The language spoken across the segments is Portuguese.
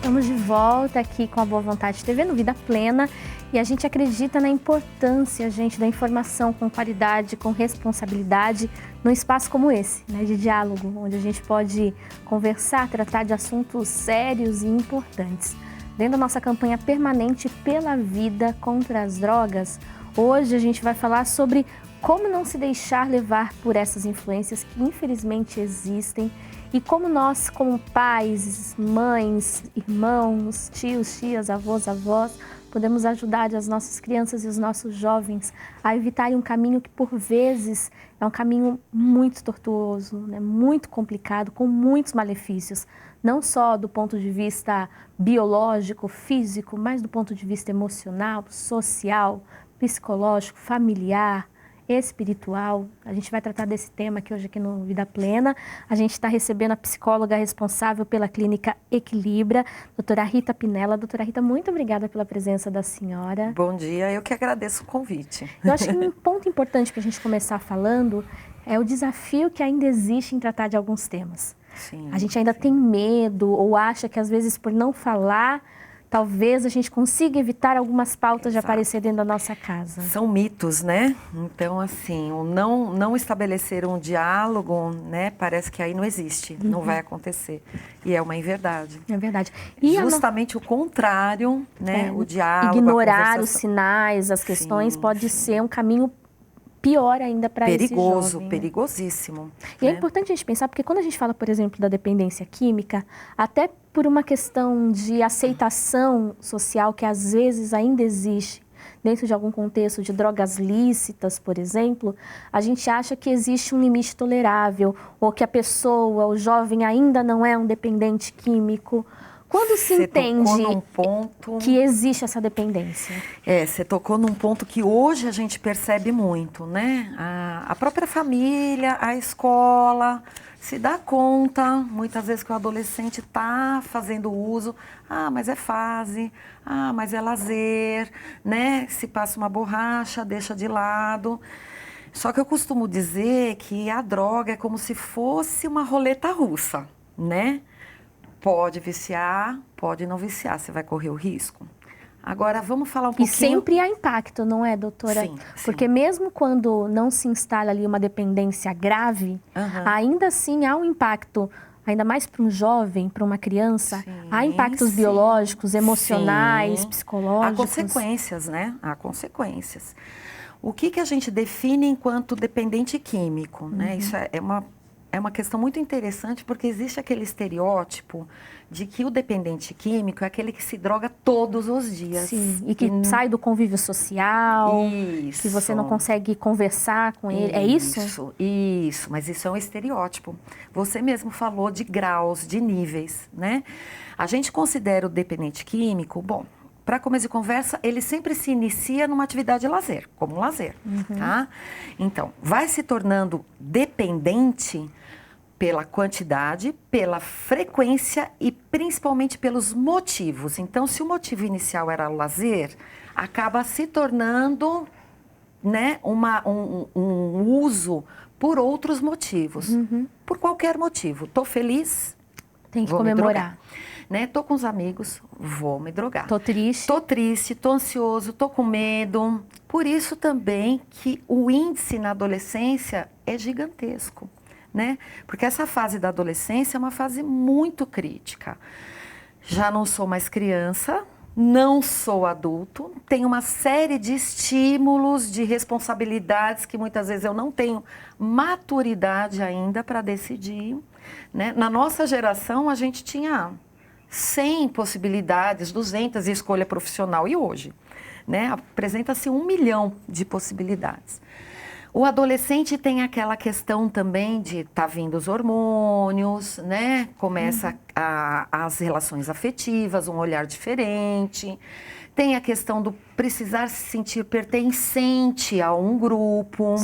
estamos de volta aqui com a Boa Vontade TV no Vida Plena e a gente acredita na importância, gente, da informação com qualidade, com responsabilidade, num espaço como esse, né, de diálogo, onde a gente pode conversar, tratar de assuntos sérios e importantes. Dentro da nossa campanha permanente pela vida contra as drogas, hoje a gente vai falar sobre como não se deixar levar por essas influências que infelizmente existem e como nós, como pais, mães, irmãos, tios, tias, avós, podemos ajudar as nossas crianças e os nossos jovens a evitarem um caminho que, por vezes, é um caminho muito tortuoso, né? Muito complicado, com muitos malefícios, não só do ponto de vista biológico, físico, mas do ponto de vista emocional, social, psicológico, familiar, espiritual. A gente vai tratar desse tema aqui hoje aqui no Vida Plena. A gente está recebendo a psicóloga responsável pela clínica Equilibra, doutora Rita Pinella. Doutora Rita, muito obrigada pela presença da senhora. Bom dia, eu que agradeço o convite. Eu acho que um ponto importante para a gente começar falando é o desafio que ainda existe em tratar de alguns temas. Sim, a gente ainda tem medo ou acha que às vezes por não falar, talvez a gente consiga evitar algumas pautas de aparecer dentro da nossa casa. São mitos, né? Então, assim, o não estabelecer um diálogo, né? Parece que aí não existe, não vai acontecer. E é uma inverdade. É verdade. E justamente o contrário, né? O diálogo, ignorar os sinais, as questões, pode ser um caminho pior ainda para esse jovem. Perigosíssimo. E é importante a gente pensar, porque quando a gente fala, por exemplo, da dependência química, até por uma questão de aceitação social que às vezes ainda existe dentro de algum contexto de drogas lícitas, por exemplo, a gente acha que existe um limite tolerável, ou que a pessoa, o jovem ainda não é um dependente químico. Quando se entende que existe essa dependência? Você tocou num ponto que hoje a gente percebe muito, né? A própria família, a escola se dá conta, muitas vezes, que o adolescente está fazendo uso. Ah, mas é fase, mas é lazer, né? Se passa uma borracha, deixa de lado. Só que eu costumo dizer que a droga é como se fosse uma roleta russa, né? Pode viciar, pode não viciar, você vai correr o risco. Agora, vamos falar um pouquinho... E sempre há impacto, não é, doutora? Sim. Porque mesmo quando não se instala ali uma dependência grave, ainda assim há um impacto, ainda mais para um jovem, para uma criança, há impactos biológicos, emocionais, psicológicos. Há consequências, né? Há consequências. O que a gente define enquanto dependente químico, né? Isso é uma questão muito interessante, porque existe aquele estereótipo de que o dependente químico é aquele que se droga todos os dias. Sim, e que sai do convívio social, que você não consegue conversar com ele, é isso? Isso, mas isso é um estereótipo. Você mesmo falou de graus, de níveis, né? A gente considera o dependente químico, bom, para começo de conversa, ele sempre se inicia numa atividade de lazer, como um lazer, tá? Então, vai se tornando dependente pela quantidade, pela frequência e principalmente pelos motivos. Então, se o motivo inicial era o lazer, acaba se tornando, né, um uso por outros motivos. Por qualquer motivo. Estou feliz, tem que comemorar. Né? Tô com os amigos, vou me drogar. Tô triste. Tô triste, tô ansioso, tô com medo. Por isso também que o índice na adolescência é gigantesco, né? Porque essa fase da adolescência é uma fase muito crítica. Já não sou mais criança, não sou adulto, tenho uma série de estímulos, de responsabilidades que muitas vezes eu não tenho maturidade ainda para decidir, né? Na nossa geração, a gente tinha 100 possibilidades, 200 de escolha profissional. E hoje, né, apresenta-se 1 milhão de possibilidades. O adolescente tem aquela questão também de tá vindo os hormônios, né? Começa as relações afetivas, um olhar diferente. Tem a questão do precisar se sentir pertencente a um grupo,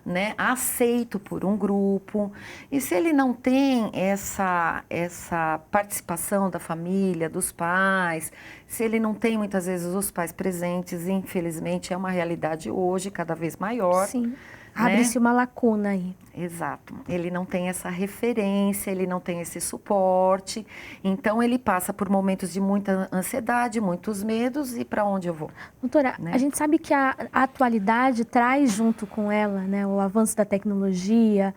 né? Aceito por um grupo. E se ele não tem essa participação da família, dos pais, se ele não tem muitas vezes os pais presentes, infelizmente é uma realidade hoje cada vez maior. Abre-se uma lacuna aí. Exato. Ele não tem essa referência, ele não tem esse suporte. Então, ele passa por momentos de muita ansiedade, muitos medos. E para onde eu vou? Doutora, Né? a gente sabe que a atualidade traz junto com ela, né, o avanço da tecnologia,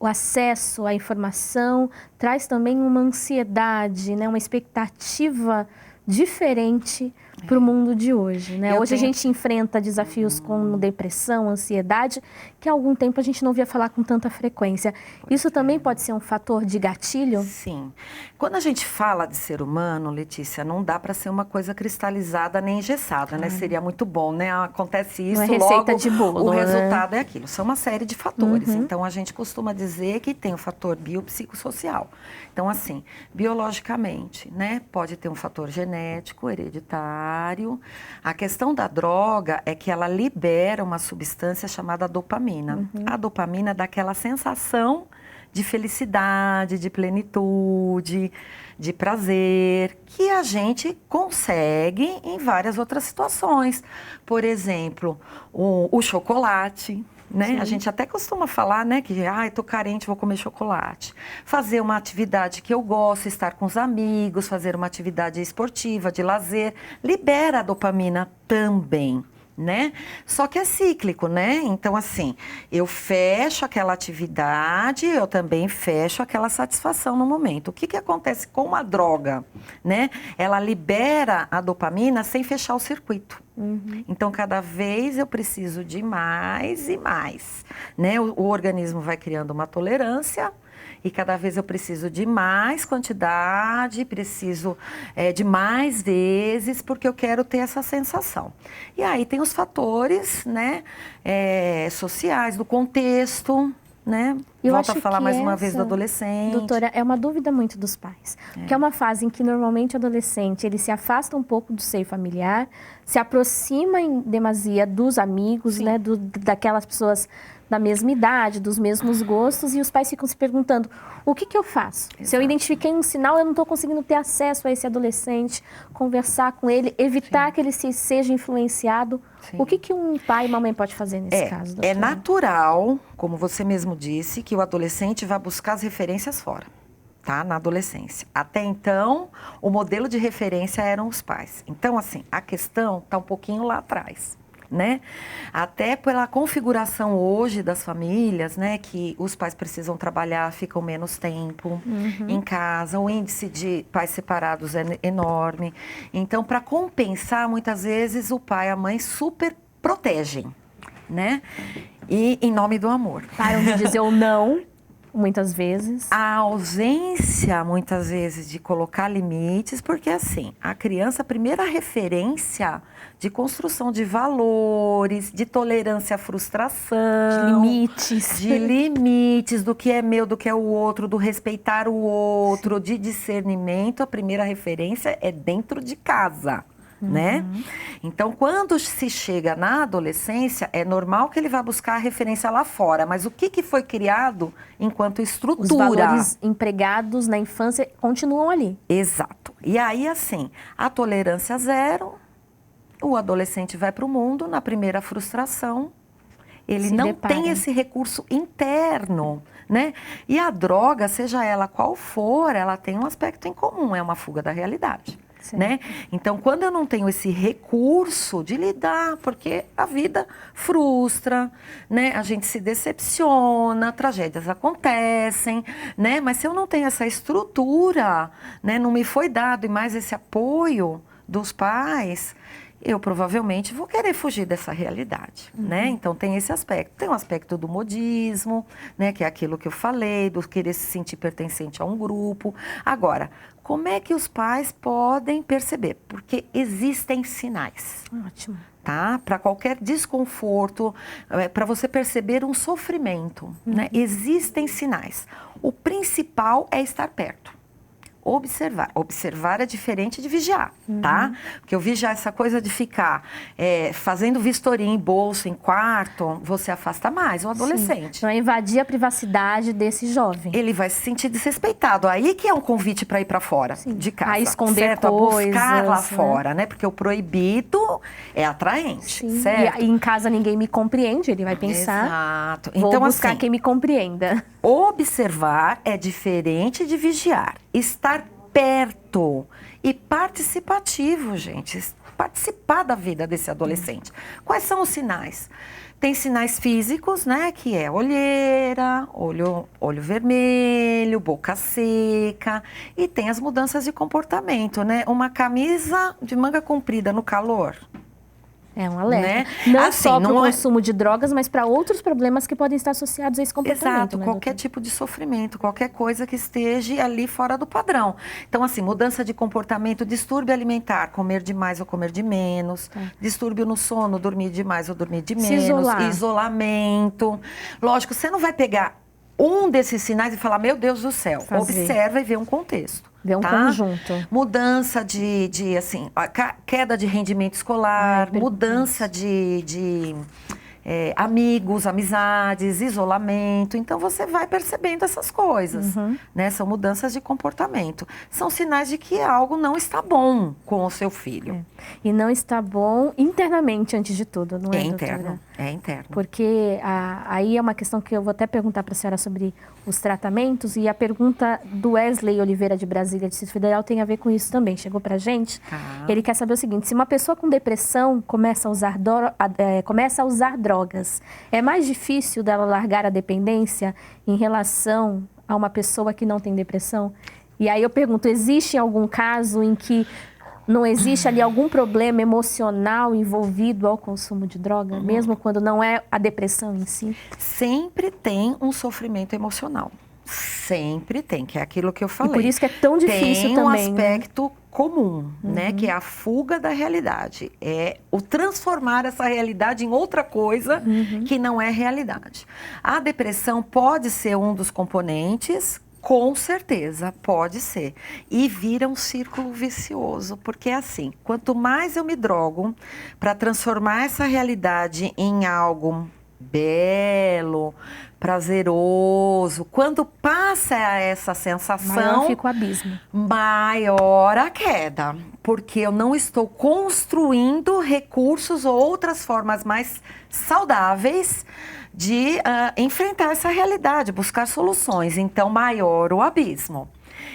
o acesso à informação, traz também uma ansiedade, né, uma expectativa diferente para o mundo de hoje, né? Hoje a gente enfrenta desafios como depressão, ansiedade, que há algum tempo a gente não ouvia falar com tanta frequência. Isso também pode ser um fator de gatilho? Sim. Quando a gente fala de ser humano, Letícia, não dá para ser uma coisa cristalizada nem engessada, né? Seria muito bom, né? Acontece isso, não é receita logo de bolo, o né? resultado é aquilo. São uma série de fatores. Então, a gente costuma dizer que tem o fator biopsicossocial. Então, assim, biologicamente, né? Pode ter um fator genético, hereditário. A questão da droga é que ela libera uma substância chamada dopamina. A dopamina dá aquela sensação de felicidade, de plenitude, de prazer, que a gente consegue em várias outras situações. Por exemplo, o chocolate. Né? A gente até costuma falar, né, que tô carente, vou comer chocolate. Fazer uma atividade que eu gosto, estar com os amigos, fazer uma atividade esportiva, de lazer, libera a dopamina também, né? Só que é cíclico, né? Então, assim, eu fecho aquela atividade, eu também fecho aquela satisfação no momento. O que acontece com a droga, né? Ela libera a dopamina sem fechar o circuito. Então, cada vez eu preciso de mais e mais, né? O organismo vai criando uma tolerância e cada vez eu preciso de mais quantidade, preciso de mais vezes, porque eu quero ter essa sensação. E aí tem os fatores, né, sociais, do contexto, né? Volto a falar mais uma vez do adolescente. Doutora, é uma dúvida muito dos pais. Porque é uma fase em que normalmente o adolescente ele se afasta um pouco do seio familiar, se aproxima em demasia dos amigos, né? Daquelas pessoas da mesma idade, dos mesmos gostos, e os pais ficam se perguntando, o que eu faço? Exato. Se eu identifiquei um sinal, eu não estou conseguindo ter acesso a esse adolescente, conversar com ele, evitar que ele seja influenciado. O que um pai e uma mãe pode fazer nesse caso, doutora? É natural, como você mesmo disse, que o adolescente vai buscar as referências fora, tá? Na adolescência. Até então, o modelo de referência eram os pais. Então, assim, a questão está um pouquinho lá atrás. Né? Até pela configuração hoje das famílias, né? Que os pais precisam trabalhar, ficam menos tempo em casa, o índice de pais separados é enorme. Então, para compensar, muitas vezes o pai e a mãe super protegem, né? E em nome do amor. Param de dizer o não, muitas vezes. A ausência, muitas vezes, de colocar limites, porque assim, a criança, a primeira referência de construção de valores, de tolerância à frustração. De limites, do que é meu, do que é o outro, do respeitar o outro, de discernimento, a primeira referência é dentro de casa. Né? Então, quando se chega na adolescência, é normal que ele vá buscar a referência lá fora. Mas o que foi criado enquanto estrutura? Os valores empregados na infância continuam ali. Exato. E aí, assim, a tolerância zero, o adolescente vai para o mundo, na primeira frustração, ele não tem esse recurso interno, né? E a droga, seja ela qual for, ela tem um aspecto em comum, é uma fuga da realidade. Né? Então, quando eu não tenho esse recurso de lidar, porque a vida frustra, né? A gente se decepciona, tragédias acontecem, né? Mas se eu não tenho essa estrutura, né? Não me foi dado e mais esse apoio dos pais, eu provavelmente vou querer fugir dessa realidade, né? Então, tem esse aspecto. Tem o aspecto do modismo, né? Que é aquilo que eu falei, do querer se sentir pertencente a um grupo. Agora, como é que os pais podem perceber? Porque existem sinais. Ótimo. Tá? Para qualquer desconforto, para você perceber um sofrimento, né? Existem sinais. O principal é estar perto. observar. Observar é diferente de vigiar, tá? Porque o vigiar, essa coisa de ficar fazendo vistoria em bolsa, em quarto, você afasta mais o adolescente. Então, é invadir a privacidade desse jovem. Ele vai se sentir desrespeitado. Aí que é um convite para ir para fora de casa. A esconder certo? coisas. A buscar lá né? fora, né? Porque o proibido é atraente, Sim. certo? E em casa ninguém me compreende, ele vai pensar. Exato. Vou Então, buscar assim, quem me compreenda. observar é diferente de vigiar. Estar perto e participativo, gente. Participar da vida desse adolescente. Quais são os sinais? Tem sinais físicos, né? Que é olheira, olho vermelho, boca seca. E tem as mudanças de comportamento, né? Uma camisa de manga comprida no calor. É um alerta. Né? Não Assim, só para o não é- consumo de drogas, mas para outros problemas que podem estar associados a esse comportamento. Exato, né, qualquer doutora? tipo de sofrimento, qualquer coisa que esteja ali fora do padrão. Então, assim, mudança de comportamento, distúrbio alimentar, comer demais ou comer de menos, distúrbio no sono, dormir demais ou dormir de Se menos, isolar. isolamento. Lógico, você não vai pegar um desses sinais e falar, meu Deus do céu, Fazer. observa e vê um contexto. Vê um tá? conjunto. Mudança assim, queda de rendimento escolar, perfeito. mudança de amigos, amizades, isolamento. Então, você vai percebendo essas coisas, né? São mudanças de comportamento. São sinais de que algo não está bom com o seu filho. E não está bom internamente, antes de tudo, não é, É doutora? interno, é interno. Porque aí é uma questão que eu vou até perguntar para a senhora sobre os tratamentos, e a pergunta do Wesley Oliveira de Brasília, Distrito Federal, tem a ver com isso também. Chegou para a gente. Ele quer saber o seguinte: se uma pessoa com depressão começa a usar drogas, é mais difícil dela largar a dependência em relação a uma pessoa que não tem depressão? E aí eu pergunto, existe algum caso em que não existe ali algum problema emocional envolvido ao consumo de droga, mesmo quando não é a depressão em si? Sempre tem um sofrimento emocional. Sempre tem, que é aquilo que eu E falei. por isso que é tão difícil tem também, um né? aspecto comum, né? Que é a fuga da realidade. É o transformar essa realidade em outra coisa que não é realidade. A depressão pode ser um dos componentes. Com certeza, pode ser. E vira um círculo vicioso, porque é assim, quanto mais eu me drogo para transformar essa realidade em algo belo, prazeroso, quando passa essa sensação, Maior fica o abismo. maior a queda, porque eu não estou construindo recursos ou outras formas mais saudáveis de enfrentar essa realidade, buscar soluções. Então, maior o abismo.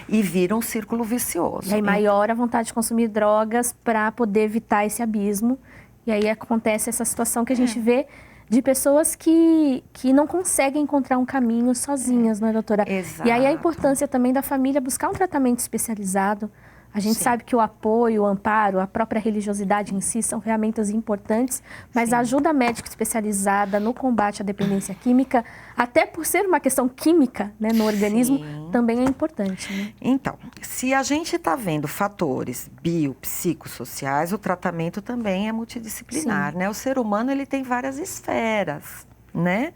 E vira um círculo vicioso. E aí maior a vontade de consumir drogas para poder evitar esse abismo. E aí acontece essa situação que a gente vê de pessoas que não conseguem encontrar um caminho sozinhas, não é, doutora? Exato. E aí a importância também da família buscar um tratamento especializado. A gente sabe que o apoio, o amparo, a própria religiosidade em si são ferramentas importantes, mas a ajuda médica especializada no combate à dependência química, até por ser uma questão química, né, no organismo, também é importante, né? Então, se a gente está vendo fatores biopsicossociais, o tratamento também é multidisciplinar, né? O ser humano, ele tem várias esferas, né?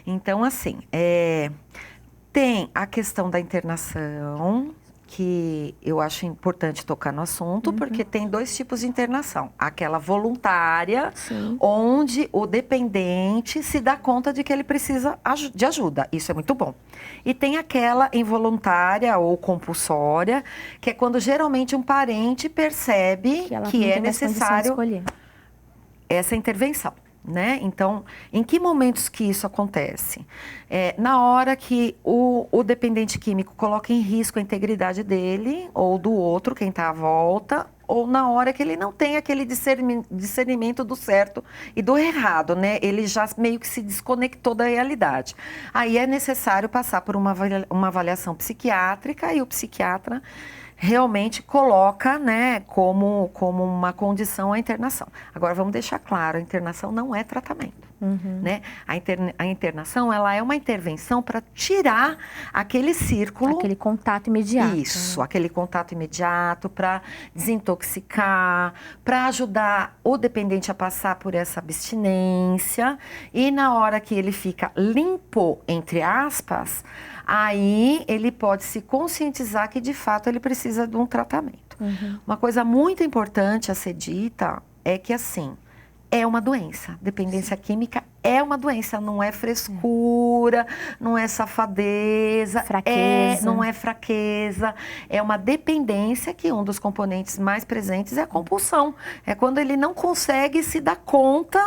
Então, assim, tem a questão da internação, que eu acho importante tocar no assunto, porque tem dois tipos de internação. Aquela voluntária, onde o dependente se dá conta de que ele precisa de ajuda. Isso é muito bom. E tem aquela involuntária ou compulsória, que é quando geralmente um parente percebe que é necessário essa intervenção. Né? Então, em que momentos que isso acontece? Na hora que o dependente químico coloca em risco a integridade dele ou do outro, quem está à volta, ou na hora que ele não tem aquele discernimento do certo e do errado, né? Ele já meio que se desconectou da realidade. Aí é necessário passar por uma avaliação psiquiátrica e o psiquiatra realmente coloca, né, como uma condição a internação. Agora, vamos deixar claro, a internação não é tratamento. Né? A internação, ela é uma intervenção para tirar aquele círculo. Aquele contato imediato. Isso, aquele contato imediato, para desintoxicar, para ajudar o dependente a passar por essa abstinência. E na hora que ele fica limpo, entre aspas, aí ele pode se conscientizar que de fato ele precisa de um tratamento. Uma coisa muito importante a ser dita é que assim, é uma doença. Dependência química é uma doença, não é frescura, não é safadeza, não é fraqueza. É uma dependência que um dos componentes mais presentes é a compulsão. É quando ele não consegue se dar conta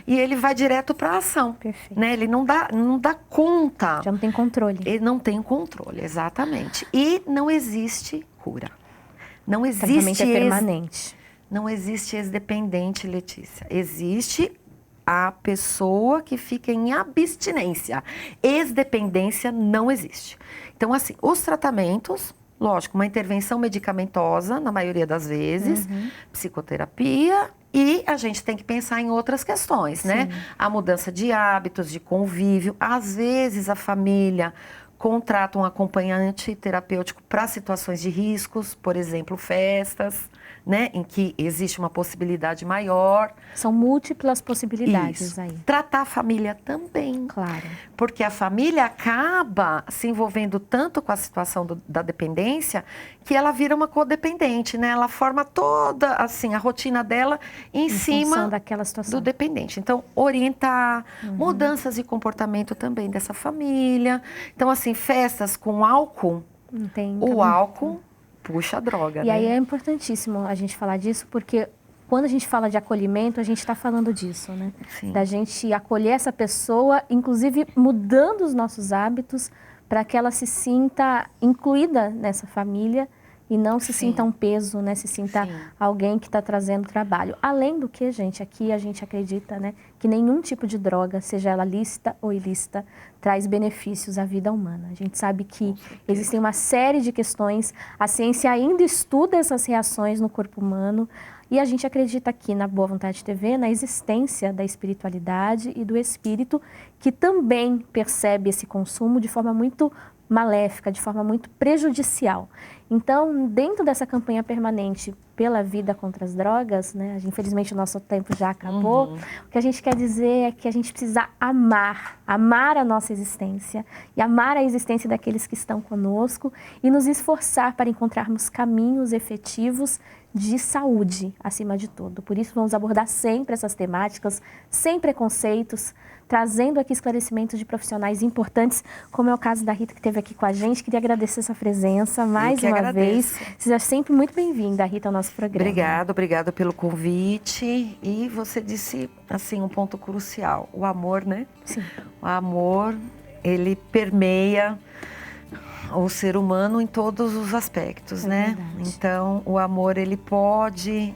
e ele vai direto para a ação. Perfeito. Né? Ele não dá conta. Já não tem controle. Ele não tem controle, exatamente. E não existe cura. Não existe. O tratamento é permanente. Não existe ex-dependente, Letícia. Existe a pessoa que fica em abstinência. Ex-dependência não existe. Então, assim, os tratamentos, lógico, uma intervenção medicamentosa, na maioria das vezes, psicoterapia, e a gente tem que pensar em outras questões, né? A mudança de hábitos, de convívio. Às vezes, a família contrata um acompanhante terapêutico para situações de riscos, por exemplo, festas, né, em que existe uma possibilidade maior. São múltiplas possibilidades aí. Tratar a família também. Claro. Porque a família acaba se envolvendo tanto com a situação da dependência que ela vira uma codependente, né? Ela forma toda, assim, a rotina dela em cima daquela situação do dependente. Então, orientar, mudanças de comportamento também dessa família. Então, assim, festas com álcool, o álcool puxa a droga, E aí é importantíssimo a gente falar disso, porque quando a gente fala de acolhimento, a gente está falando disso, né? Sim. Da gente acolher essa pessoa, inclusive mudando os nossos hábitos para que ela se sinta incluída nessa família e não se sinta um peso, né? Se sinta alguém que está trazendo trabalho. Além do que, gente, aqui a gente acredita, né, que nenhum tipo de droga, seja ela lícita ou ilícita, traz benefícios à vida humana. A gente sabe que existem uma série de questões, a ciência ainda estuda essas reações no corpo humano, e a gente acredita aqui na Boa Vontade TV, na existência da espiritualidade e do espírito, que também percebe esse consumo de forma muito maléfica, de forma muito prejudicial. Então, dentro dessa campanha permanente pela vida contra as drogas, né, infelizmente o nosso tempo já acabou, o que a gente quer dizer é que a gente precisa amar a nossa existência e amar a existência daqueles que estão conosco e nos esforçar para encontrarmos caminhos efetivos de saúde, acima de tudo. Por isso, vamos abordar sempre essas temáticas, sem preconceitos, trazendo aqui esclarecimentos de profissionais importantes, como é o caso da Rita, que esteve aqui com a gente. Queria agradecer essa presença mais uma vez. Seja sempre muito bem-vinda, Rita, ao nosso programa. Obrigado pelo convite. E você disse, assim, um ponto crucial. O amor, né? Sim. O amor, ele permeia o ser humano em todos os aspectos, né? Verdade. Então, o amor, ele pode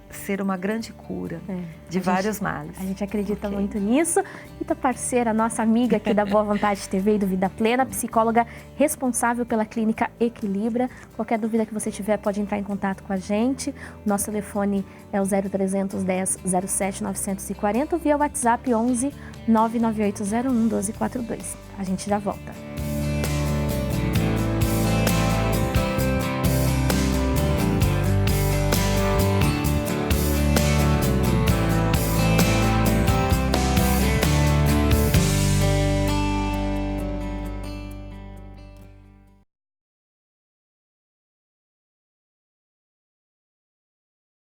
ser uma grande cura de vários males. A gente acredita muito nisso. Rita Parceira, nossa amiga aqui da Boa Vontade TV e do Vida Plena, psicóloga responsável pela clínica Equilibra. Qualquer dúvida que você tiver, pode entrar em contato com a gente. O nosso telefone é o 0310 07 940, via WhatsApp 11 99801 1242. A gente já volta.